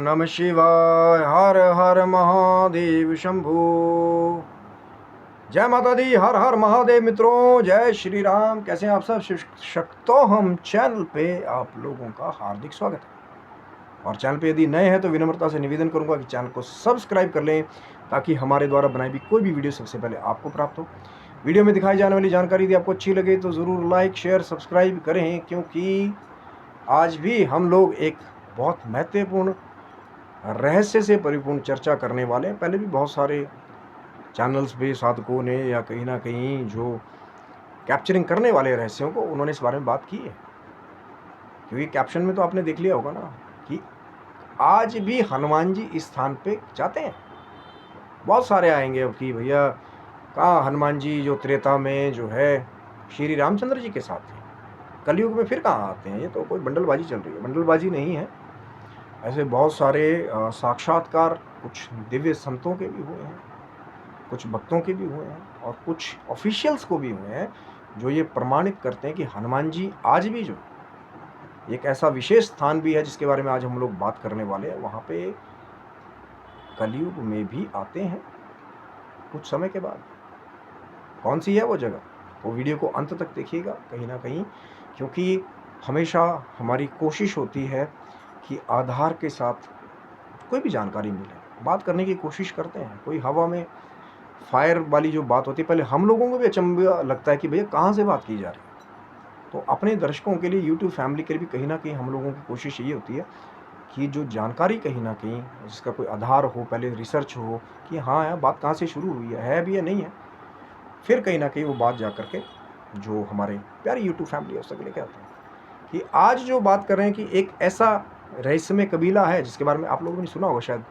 नमः शिवाय। हर हर महादेव शंभू। जय माता दी। हर हर महादेव मित्रों, जय श्री राम। कैसे हैं आप सब? शक्तो हम चैनल पे आप लोगों का हार्दिक स्वागत है। और चैनल पे यदि नए हैं तो विनम्रता से निवेदन करूंगा कि चैनल को सब्सक्राइब कर लें ताकि हमारे द्वारा बनाई हुई कोई भी वीडियो सबसे पहले आपको प्राप्त हो। वीडियो में दिखाई जाने वाली जानकारी यदि आपको अच्छी लगे तो ज़रूर लाइक शेयर सब्सक्राइब करें, क्योंकि आज भी हम लोग एक बहुत महत्वपूर्ण रहस्य से परिपूर्ण चर्चा करने वाले हैं। पहले भी बहुत सारे चैनल्स पे साधकों ने या कहीं ना कहीं जो कैप्चरिंग करने वाले रहस्यों को उन्होंने इस बारे में बात की है, क्योंकि कैप्शन में तो आपने देख लिया होगा ना कि आज भी हनुमान जी इस स्थान पे जाते हैं। बहुत सारे आएंगे अब कि भैया कहाँ हनुमान जी जो त्रेता में जो है श्री रामचंद्र जी के साथ थे, कलयुग में फिर कहाँ आते हैं? ये तो कोई बंडलबाजी चल रही है। बंडलबाजी नहीं है, ऐसे बहुत सारे साक्षात्कार कुछ दिव्य संतों के भी हुए हैं, कुछ भक्तों के भी हुए हैं और कुछ ऑफिशियल्स को भी हुए हैं जो ये प्रमाणित करते हैं कि हनुमान जी आज भी जो एक ऐसा विशेष स्थान भी है जिसके बारे में आज हम लोग बात करने वाले हैं, वहाँ पे कलयुग में भी आते हैं कुछ समय के बाद। कौन सी है वो जगह? वो वीडियो को अंत तक देखिएगा कहीं ना कहीं, क्योंकि हमेशा हमारी कोशिश होती है कि आधार के साथ कोई भी जानकारी मिले, बात करने की कोशिश करते हैं। कोई हवा में फायर वाली जो बात होती है, पहले हम लोगों को भी अचंभा लगता है कि भैया कहाँ से बात की जा रही है। तो अपने दर्शकों के लिए, यूट्यूब फैमिली के लिए भी कहीं ना कहीं हम लोगों की कोशिश ये होती है कि जो जानकारी कहीं ना कहीं जिसका कोई आधार हो, पहले रिसर्च हो कि हाँ यार बात कहाँ से शुरू हुई है भी या नहीं है, फिर कहीं ना कहीं वो बात जा करके जो हमारे प्यारी यूट्यूब फैमिली है उस तक लेके आते हैं। कि आज जो बात कर रहे हैं कि एक ऐसा रहस्यमय कबीला है जिसके बारे में आप लोगों ने सुना होगा, शायद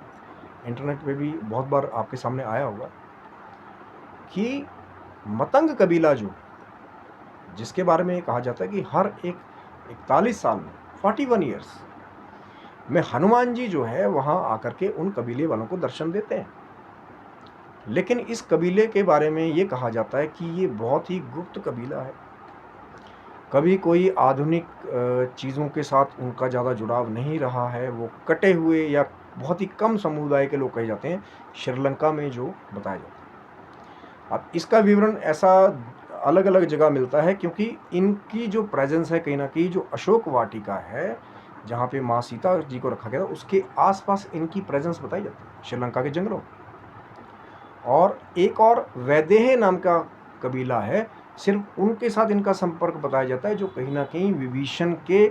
इंटरनेट पे भी बहुत बार आपके सामने आया होगा, कि मतंग कबीला जो जिसके बारे में कहा जाता है कि हर एक 41 साल में 41 ईयर्स में हनुमान जी जो है वहाँ आकर के उन कबीले वालों को दर्शन देते हैं। लेकिन इस कबीले के बारे में ये कहा जाता है कि ये बहुत ही गुप्त कबीला है। कभी कोई आधुनिक चीज़ों के साथ उनका ज़्यादा जुड़ाव नहीं रहा है। वो कटे हुए या बहुत ही कम समुदाय के लोग कहे जाते हैं, श्रीलंका में जो बताया जाता है। अब इसका विवरण ऐसा अलग अलग जगह मिलता है, क्योंकि इनकी जो प्रेजेंस है कहीं ना कहीं जो अशोक वाटिका है जहाँ पे माँ सीता जी को रखा गया था, उसके आसपास इनकी प्रेजेंस बताई जाती है श्रीलंका के जंगलों। और एक और वैदेह नाम का कबीला है, सिर्फ उनके साथ इनका संपर्क बताया जाता है जो कहीं ना कहीं विभीषण के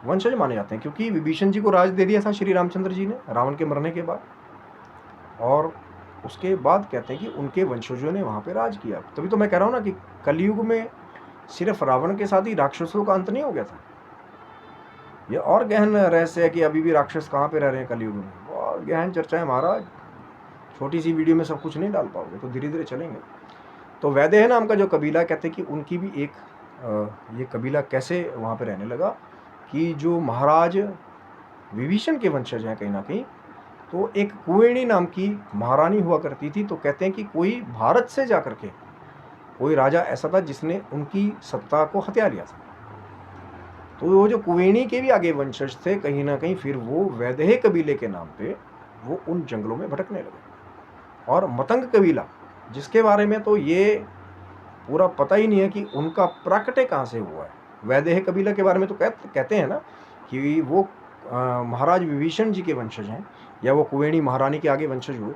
वंशज माने जाते हैं, क्योंकि विभीषण जी को राज दे दिया था श्री रामचंद्र जी ने रावण के मरने के बाद, और उसके बाद कहते हैं कि उनके वंशजों ने वहाँ पे राज किया। तभी तो मैं कह रहा हूँ ना कि कलयुग में सिर्फ रावण के साथ ही राक्षसों का अंत नहीं हो गया था। ये और गहन रहस्य है कि अभी भी राक्षस कहाँ पे रह रहे हैं कलयुग में, और गहन चर्चा है महाराज। छोटी सी वीडियो में सब कुछ नहीं डाल पाओगे, तो धीरे धीरे चलेंगे। तो वैदेह नाम का जो कबीला, कहते हैं कि उनकी भी एक ये कबीला कैसे वहाँ पे रहने लगा कि जो महाराज विभीषण के वंशज हैं कहीं ना कहीं, तो एक कुवेणी नाम की महारानी हुआ करती थी। तो कहते हैं कि कोई भारत से जा कर के कोई राजा ऐसा था जिसने उनकी सत्ता को हत्या लिया था। तो वो जो कुवेणी के भी आगे वंशज थे कहीं ना कहीं, फिर वो वैदेह कबीले के नाम पे वो उन जंगलों में भटकने लगे। और मतंग कबीला जिसके बारे में तो ये पूरा पता ही नहीं है कि उनका प्राकट्य कहाँ से हुआ है। वैदेह कबीला के बारे में तो कहते हैं ना कि वो महाराज विभीषण जी के वंशज हैं, या वो कुवेणी महारानी के आगे वंशज हुए।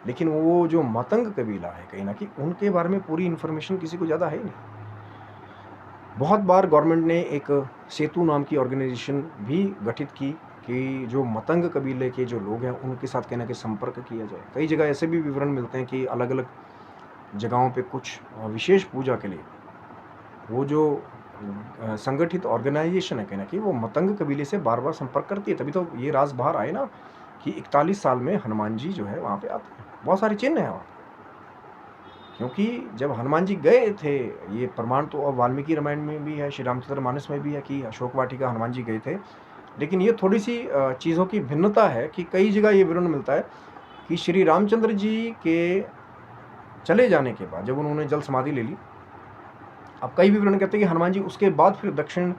लेकिन वो जो मतंग कबीला है कहीं ना कहीं, उनके बारे में पूरी इन्फॉर्मेशन किसी को ज़्यादा है ही नहीं। बहुत बार गवर्नमेंट ने एक सेतु नाम की ऑर्गेनाइजेशन भी गठित की कि जो मतंग कबीले के जो लोग हैं उनके साथ कहीं ना कहीं संपर्क किया जाए। कई जगह ऐसे भी विवरण मिलते हैं कि अलग अलग जगहों पे कुछ विशेष पूजा के लिए वो जो संगठित ऑर्गेनाइजेशन है कहीं ना कहीं, वो मतंग कबीले से बार बार संपर्क करती है। तभी तो ये राज बाहर आए ना कि 41 साल में हनुमान जी जो है वहाँ पे आते हैं। बहुत सारे चिन्ह हैं वहाँ, क्योंकि जब हनुमान जी गए थे, ये प्रमाण तो अब वाल्मीकि रामायण में भी है, श्री रामचंद्र मानस में भी है कि अशोक वाटिका हनुमान जी गए थे। लेकिन ये थोड़ी सी चीज़ों की भिन्नता है कि कई जगह ये विवरण मिलता है कि श्री रामचंद्र जी के चले जाने के बाद जब उन्होंने जल समाधि ले ली, अब कई विवरण कहते हैं कि हनुमान जी उसके बाद फिर दक्षिण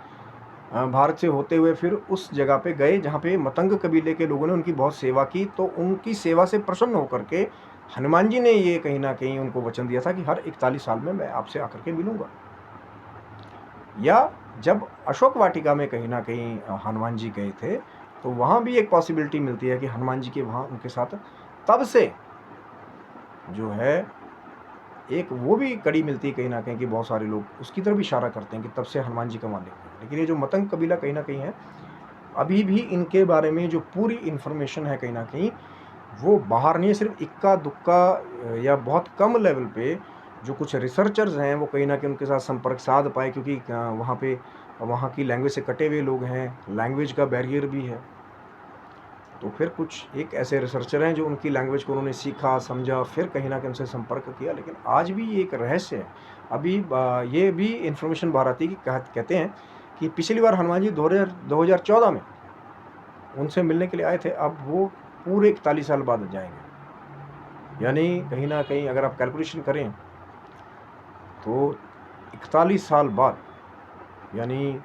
भारत से होते हुए फिर उस जगह पे गए जहाँ पे मतंग कबीले के लोगों ने उनकी बहुत सेवा की। तो उनकी सेवा से प्रसन्न होकर के हनुमान जी ने ये कहीं ना कहीं उनको वचन दिया था कि हर 41 साल में मैं आपसे आकर के मिलूंगा। या जब अशोक वाटिका में कहीं ना कहीं हनुमान जी गए थे तो वहाँ भी एक पॉसिबिलिटी मिलती है कि हनुमान जी के वहाँ उनके साथ तब से जो है एक वो भी कड़ी मिलती है कहीं ना कहीं कि बहुत सारे लोग उसकी तरफ इशारा करते हैं कि तब से हनुमान जी का मालिक है। लेकिन ये जो मतंग कबीला कहीं ना कहीं है, अभी भी इनके बारे में जो पूरी इन्फॉर्मेशन है कहीं ना कहीं वो बाहर नहीं है। सिर्फ इक्का दुक्का या बहुत कम लेवल पे जो कुछ रिसर्चर्स हैं वो कहीं ना कहीं उनके साथ संपर्क साध पाए, क्योंकि वहाँ पे वहाँ की लैंग्वेज से कटे हुए लोग हैं, लैंग्वेज का बैरियर भी है। तो फिर कुछ एक ऐसे रिसर्चर हैं जो उनकी लैंग्वेज को उन्होंने सीखा समझा, फिर कहीं ना कहीं उनसे संपर्क किया। लेकिन आज भी ये एक रहस्य है। अभी ये भी इन्फॉर्मेशन बाहर आती है कि कहते हैं कि पिछली बार हनुमान जी 2014 में उनसे मिलने के लिए आए थे, अब वो पूरे 41 साल बाद जाएंगे। यानी कहीं ना कहीं अगर आप कैलकुलेशन करें तो 41 साल बाद, यानी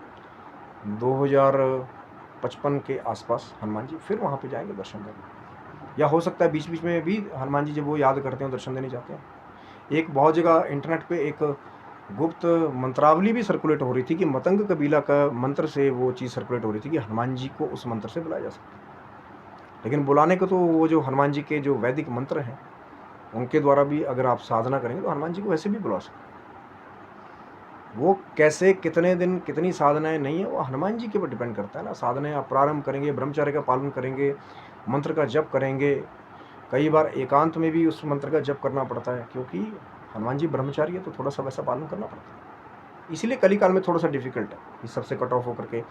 2055 के आसपास हनुमान जी फिर वहाँ पे जाएंगे दर्शन करने। या हो सकता है बीच बीच में भी हनुमान जी जब वो याद करते हैं दर्शन देने जाते हैं। एक बहुत जगह इंटरनेट पे एक गुप्त मंत्रावली भी सर्कुलेट हो रही थी कि मतंग कबीला का मंत्र से वो चीज़ सर्कुलेट हो रही थी कि हनुमान जी को उस मंत्र से बुलाया जा सकता है। लेकिन बुलाने को तो वो जो हनुमान जी के जो वैदिक मंत्र हैं उनके द्वारा भी अगर आप साधना करेंगे तो हनुमान जी को वैसे भी बुला सकते हैं। वो कैसे, कितने दिन, कितनी साधनाएं नहीं है, वो हनुमान जी के ऊपर डिपेंड करता है ना। साधनाएं आप प्रारंभ करेंगे, ब्रह्मचर्य का पालन करेंगे, मंत्र का जप करेंगे। कई बार एकांत में भी उस मंत्र का जप करना पड़ता है, क्योंकि हनुमान जी ब्रह्मचारी है तो थोड़ा सा वैसा पालन करना पड़ता है। इसीलिए कलिकाल में थोड़ा सा डिफिकल्ट है कि सबसे कट ऑफ होकर के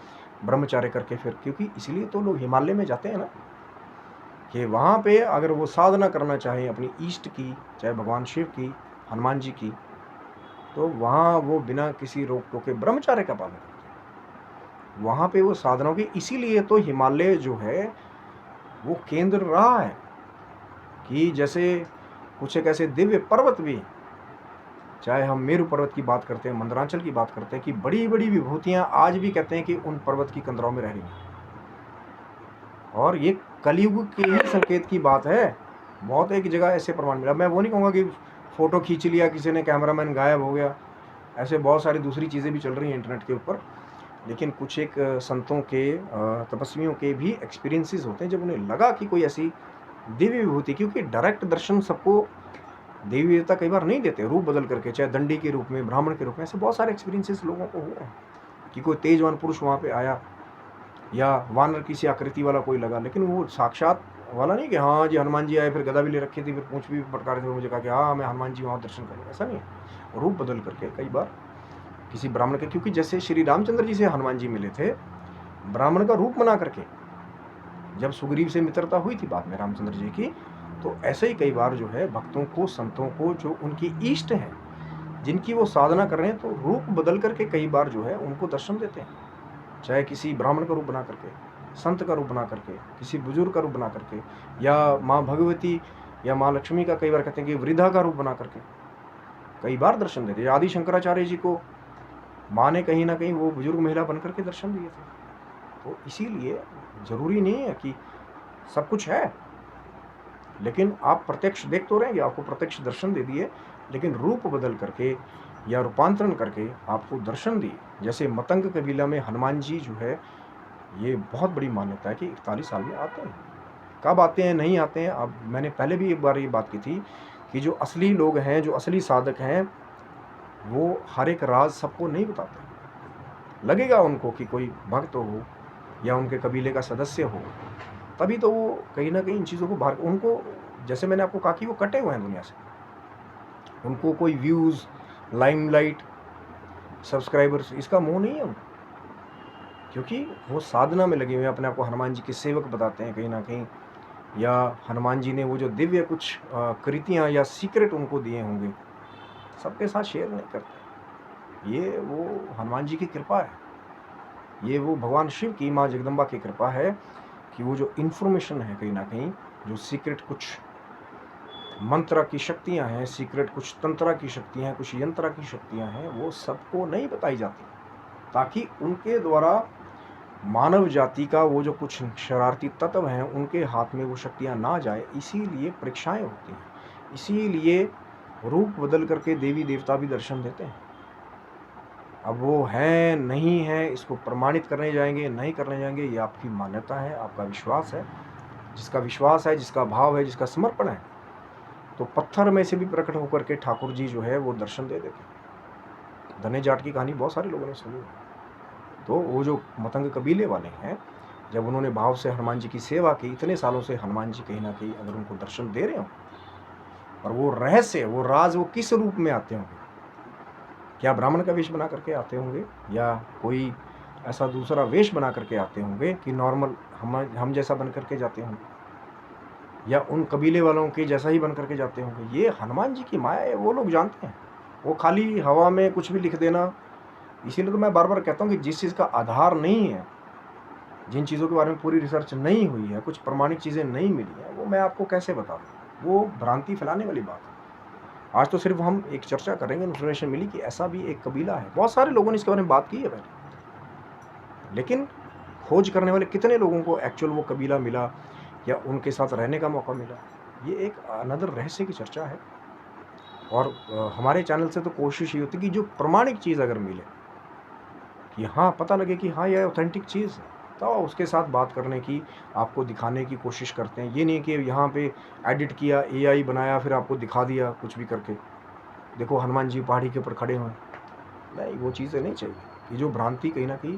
ब्रह्मचार्य करके फिर, क्योंकि इसीलिए तो लोग हिमालय में जाते हैं ना कि वहाँ पे अगर वो साधना करना चाहे अपनी ईष्ट की, चाहे भगवान शिव की, हनुमान जी की, तो वहाँ वो बिना किसी रोक टोक के ब्रह्मचार्य का पालन करते हैं। वहाँ पे वो साधनाओं की, इसीलिए तो हिमालय जो है वो केंद्र रहा है कि जैसे कुछ एक ऐसे दिव्य पर्वत भी, चाहे हम मेरु पर्वत की बात करते हैं, मंदरांचल की बात करते हैं, कि बड़ी बड़ी विभूतियां आज भी कहते हैं कि उन पर्वत की कंदरों में रह रही हैं। और ये कलयुग के ही संकेत की बात है। बहुत एक जगह ऐसे प्रमाण मिला। मैं वो नहीं कहूँगा कि फोटो खींच लिया किसी ने, कैमरामैन गायब हो गया, ऐसे बहुत सारी दूसरी चीज़ें भी चल रही हैं इंटरनेट के ऊपर। लेकिन कुछ एक संतों के, तपस्वियों के भी एक्सपीरियंसेस होते हैं जब उन्हें लगा कि कोई ऐसी दिव्य विभूति, क्योंकि डायरेक्ट दर्शन सबको देवी देवता कई बार नहीं देते, रूप बदल करके, चाहे दंडी के रूप में, ब्राह्मण के रूप में। ऐसे बहुत सारे एक्सपीरियंसेस लोगों को हुए हैं कि कोई तेजवान पुरुष वहाँ पे आया, या वानर किसी आकृति वाला कोई लगा, लेकिन वो साक्षात वाला नहीं कि हाँ जी हनुमान जी आए, फिर गदा भी ले रखी थी, फिर पूंछ भी पटका रहे थे, मुझे कहा कि हाँ मैं हनुमान जी वहाँ दर्शन करूँगा। ऐसा नहीं है, रूप बदल करके कई बार किसी ब्राह्मण के, क्योंकि जैसे श्री रामचंद्र जी से हनुमान जी मिले थे ब्राह्मण का रूप बना करके, जब सुग्रीव से मित्रता हुई थी बाद में रामचंद्र जी की, तो ऐसे ही कई बार जो है भक्तों को, संतों को, जो उनकी इष्ट हैं, जिनकी वो साधना कर रहे हैं, तो रूप बदल करके कई बार जो है उनको दर्शन देते हैं। चाहे किसी ब्राह्मण का रूप बना करके, संत का रूप बना करके, किसी बुजुर्ग का रूप बना करके, या माँ भगवती या माँ लक्ष्मी का कई बार कहते हैं कि वृद्धा का रूप बना करके कई बार दर्शन देते हैं। आदि शंकराचार्य जी को माँ ने कहीं ना कहीं वो बुजुर्ग महिला बन करके दर्शन दिए थे। तो इसीलिए जरूरी नहीं है कि सब कुछ है, लेकिन आप प्रत्यक्ष देख तो रहेंगे, आपको प्रत्यक्ष दर्शन दे दिए, लेकिन रूप बदल करके या रूपांतरण करके आपको दर्शन दिए। जैसे मतंग कबीला में हनुमान जी जो है, ये बहुत बड़ी मान्यता है कि 41 साल में आते हैं। कब आते हैं, नहीं आते हैं, अब मैंने पहले भी एक बार ये बात की थी कि जो असली लोग हैं, जो असली साधक हैं, वो हर एक राज सबको नहीं बताते। लगेगा उनको कि कोई भक्त हो या उनके कबीले का सदस्य हो, तभी तो वो कहीं ना कहीं इन चीज़ों को बाहर, उनको जैसे मैंने आपको कहा कि वो कटे हुए हैं दुनिया से, उनको कोई व्यूज़, लाइमलाइट, सब्सक्राइबर्स, इसका मोह नहीं है उनको, क्योंकि वो साधना में लगे हुए हैं, अपने आप को हनुमान जी के सेवक बताते हैं कहीं ना कहीं, या हनुमान जी ने वो जो दिव्य कुछ कृतियाँ या सीक्रेट उनको दिए होंगे, सबके साथ शेयर नहीं करते। ये वो हनुमान जी की कृपा है, ये वो भगवान शिव की, माँ जगदम्बा की कृपा है कि वो जो इन्फॉर्मेशन है कहीं ना कहीं, जो सीक्रेट कुछ मंत्र की शक्तियां हैं, सीक्रेट कुछ तंत्रा की शक्तियां हैं, कुछ यंत्रा की शक्तियां हैं, वो सबको नहीं बताई जाती, ताकि उनके द्वारा मानव जाति का वो जो कुछ शरारती तत्व हैं उनके हाथ में वो शक्तियाँ ना जाए, इसीलिए परीक्षाएं होती हैं, इसीलिए रूप बदल करके देवी देवता भी दर्शन देते हैं। अब वो है नहीं है, इसको प्रमाणित करने जाएंगे नहीं करने जाएंगे, ये आपकी मान्यता है, आपका विश्वास है। जिसका विश्वास है, जिसका भाव है, जिसका समर्पण है, तो पत्थर में से भी प्रकट होकर के ठाकुर जी जो है वो दर्शन दे देते हैं। धने जाट की कहानी बहुत सारे लोगों ने सुनी है। तो वो जो मतंग कबीले वाले हैं, जब उन्होंने भाव से हनुमान जी की सेवा की, इतने सालों से हनुमान जी कहीं ना कहीं अगर उनको दर्शन दे रहे हो, और वो रहस्य, वो राज, वो किस रूप में आते होंगे? क्या ब्राह्मण का वेश बना करके आते होंगे, या कोई ऐसा दूसरा वेश बना करके आते होंगे कि नॉर्मल हम जैसा बन करके जाते होंगे, या उन कबीले वालों के जैसा ही बन करके जाते होंगे? ये हनुमान जी की माया है, वो लोग जानते हैं। वो खाली हवा में कुछ भी लिख देना, इसीलिए तो मैं बार बार कहता हूँ कि जिस चीज़ का आधार नहीं है, जिन चीज़ों के बारे में पूरी रिसर्च नहीं हुई है, कुछ प्रमाणिक चीज़ें नहीं मिली हैं, वो मैं आपको कैसे बता दूँ? वो भ्रांति फैलाने वाली बात है। आज तो सिर्फ हम एक चर्चा करेंगे, इन्फॉर्मेशन मिली कि ऐसा भी एक कबीला है। बहुत सारे लोगों ने इसके बारे में बात की है पहले, लेकिन खोज करने वाले कितने लोगों को एक्चुअल वो कबीला मिला या उनके साथ रहने का मौका मिला? ये एक अनदर रहस्य की चर्चा है। और हमारे चैनल से तो कोशिश ये होती है कि जो प्रमाणिक चीज़ अगर मिले, कि हाँ पता लगे कि हाँ ये ऑथेंटिक चीज़ है, तो उसके साथ बात करने की, आपको दिखाने की कोशिश करते हैं। ये नहीं कि यहाँ पे एडिट किया, एआई बनाया, फिर आपको दिखा दिया कुछ भी करके, देखो हनुमान जी पहाड़ी के ऊपर खड़े हुए। नहीं, वो चीज़ें नहीं चाहिए। ये जो भ्रांति कहीं ना कहीं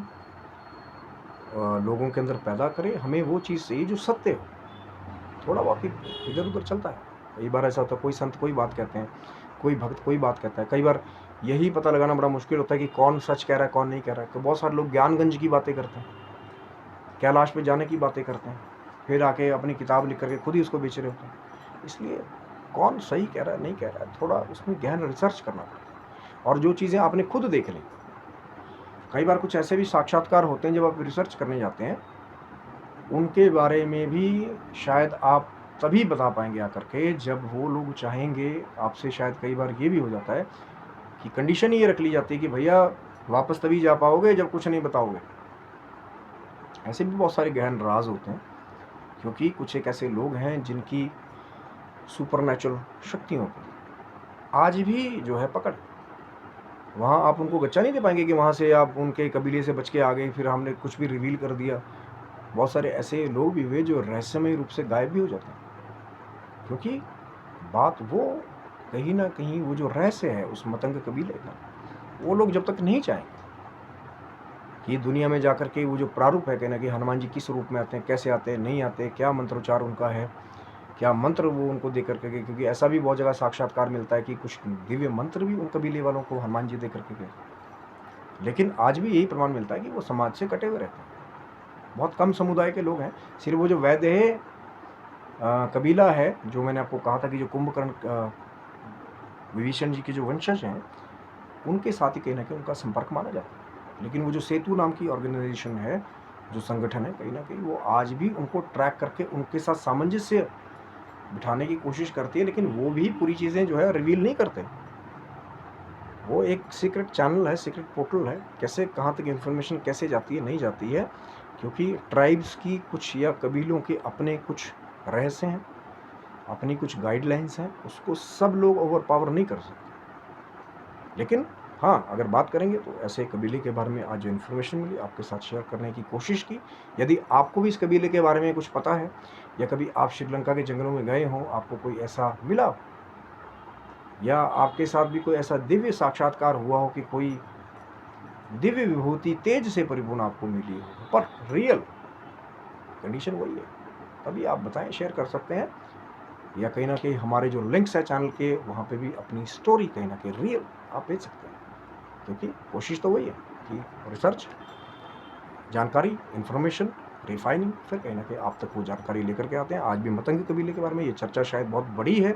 लोगों के अंदर पैदा करे, हमें वो चीज़ चाहिए जो सत्य हो। थोड़ा बहुत इधर उधर चलता है, कई बार ऐसा होता है, कोई संत कोई बात कहते हैं, कोई भक्त कोई बात कहता है। कई बार यही पता लगाना बड़ा मुश्किल होता है कि कौन सच कह रहा है, कौन नहीं कह रहा है। तो बहुत सारे लोग ज्ञानगंज की बातें करते हैं, कैलाश पे जाने की बातें करते हैं, फिर आके अपनी किताब लिख करके खुद ही उसको बेच रहे होते हैं। इसलिए कौन सही कह रहा है नहीं कह रहा है, थोड़ा उसमें गहन रिसर्च करना पड़ता है। और जो चीज़ें आपने खुद देख ली, कई बार कुछ ऐसे भी साक्षात्कार होते हैं जब आप रिसर्च करने जाते हैं, उनके बारे में भी शायद आप तभी बता पाएंगे आकर के जब वो लोग चाहेंगे आपसे। शायद कई बार ये भी हो जाता है कि कंडीशन ये रख ली जाती है कि भैया वापस तभी जा पाओगे जब कुछ नहीं बताओगे। ऐसे भी बहुत सारे गहन राज होते हैं, क्योंकि कुछ एक ऐसे लोग हैं जिनकी सुपरनैचुरल शक्तियों की आज भी जो है पकड़, वहाँ आप उनको गच्चा नहीं दे पाएंगे कि वहाँ से आप उनके कबीले से बच के आ गए, फिर हमने कुछ भी रिवील कर दिया। बहुत सारे ऐसे लोग भी हुए जो रहस्यमय रूप से गायब भी हो जाते हैं, क्योंकि बात वो कहीं ना कहीं वो जो रहस्य है उस मतंग कबीले का, वो लोग जब तक नहीं चाहेंगे कि दुनिया में जाकर के वो जो प्रारूप है कहना कि हनुमान जी किस रूप में आते हैं, कैसे आते हैं, नहीं आते, क्या मंत्रोच्चार उनका है, क्या मंत्र वो उनको दे करके गए। क्योंकि ऐसा भी बहुत जगह साक्षात्कार मिलता है कि कुछ दिव्य मंत्र भी उन कबीले वालों को हनुमान जी दे करके गए, लेकिन आज भी यही प्रमाण मिलता है कि वो समाज से कटे हुए रहते हैं। बहुत कम समुदाय के लोग हैं, सिर्फ वो जो वैदेह कबीला है, जो मैंने आपको कहा था कि जो कुंभकर्ण विभीषण जी के जो वंशज हैं, उनके साथ ही कहीं ना कहीं उनका संपर्क माना जाता है। लेकिन वो जो सेतु नाम की ऑर्गेनाइजेशन है, जो संगठन है, कहीं ना कहीं वो आज भी उनको ट्रैक करके उनके साथ सामंजस्य बिठाने की कोशिश करती है, लेकिन वो भी पूरी चीज़ें जो है रिवील नहीं करते। वो एक सीक्रेट चैनल है, सीक्रेट पोर्टल है, कैसे कहाँ तक इन्फॉर्मेशन कैसे जाती है नहीं जाती है, क्योंकि ट्राइब्स की कुछ या कबीलों के अपने कुछ रहस्य हैं, अपनी कुछ गाइडलाइंस हैं, उसको सब लोग ओवर पावर नहीं कर सकते। लेकिन हाँ, अगर बात करेंगे तो ऐसे कबीले के बारे में आज जो इन्फॉर्मेशन मिली आपके साथ शेयर करने की कोशिश की। यदि आपको भी इस कबीले के बारे में कुछ पता है, या कभी आप श्रीलंका के जंगलों में गए हों, आपको कोई ऐसा मिला, या आपके साथ भी कोई ऐसा दिव्य साक्षात्कार हुआ हो कि कोई दिव्य विभूति तेज से परिपूर्ण आपको मिली हो, पर रियल कंडीशन वही है, तभी आप बताएं, शेयर कर सकते हैं, या कहीं ना कहीं हमारे जो लिंक्स है चैनल के, वहाँ पे भी अपनी स्टोरी कहीं ना कहीं रियल आप भेज सकते हैं। क्योंकि कोशिश तो वही है कि रिसर्च, जानकारी, इन्फॉर्मेशन, रिफाइनिंग, फिर कहीं ना कहीं आप तक वो जानकारी लेकर के आते हैं। आज भी मतंग कबीले के बारे में ये चर्चा शायद बहुत बड़ी है,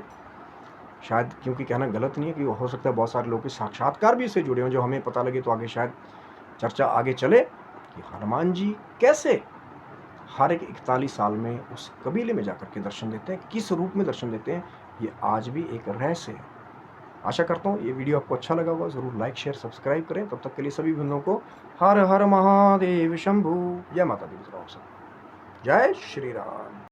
शायद, क्योंकि कहना गलत नहीं है, कि हो सकता है बहुत सारे लोग के साक्षात्कार भी इससे जुड़े हों, जो हमें पता लगे तो आगे शायद चर्चा आगे चले कि हनुमान जी कैसे हर एक 41 साल में उस कबीले में जाकर के दर्शन देते हैं, किस रूप में दर्शन देते हैं। ये आज भी एक रहस्य है, आशा करता हूँ ये वीडियो आपको अच्छा लगा होगा, ज़रूर लाइक शेयर सब्सक्राइब करें। तब तक के लिए सभी बंधुओं को हर हर महादेव शंभू। जय माता दी मित्रों, आप सब जय श्री राम।